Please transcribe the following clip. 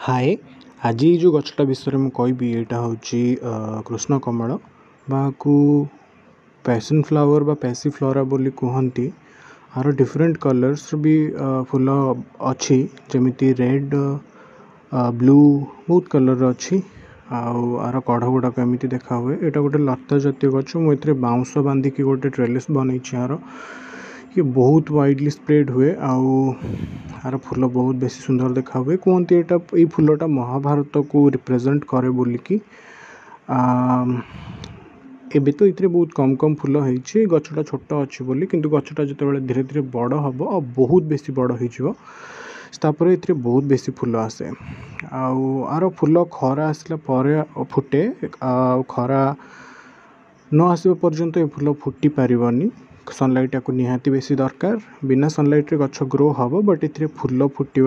हाय आज ये जो गछटा विषय में कहबी यहाँ हूँ कृष्ण कमल बाकू पैशन फ्लावर बा पैसी फ्लोरा बोली कहती। आर डिफरेंट कलर्स भी फूल अच्छी जमीती रेड ब्लू बहुत कलर अच्छी आर कढ़ गुड़ाक एमती देखा हुए। यहाँ गोटे लता जातीय गच मुझे बाउंश बांधिकी गोटे ट्रेलिस बनई यार ये बहुत वाइडली स्प्रेड हुए आर फूल बहुत बेसी सुंदर देखा हुए। कहते ये फूलटा महाभारत को रिप्रेजेंट करे बोलिकी एबे तो इतने बहुत कम कम फूल होती गछटा छोट अच्छी बोली किंतु गछटा जो धीरे धीरे बड़ हम और बहुत बेसी बड़ होपर ए बहुत बेसी फूल आसे आर फूल खरा आसला फुटे खरा न आसवा पर्यंत ये फूल फुटी पारनी। सनलाइट को निहाती बेसी दरकार बिना सनलाइट रे गछ ग्रो हम बट ए फूल फुट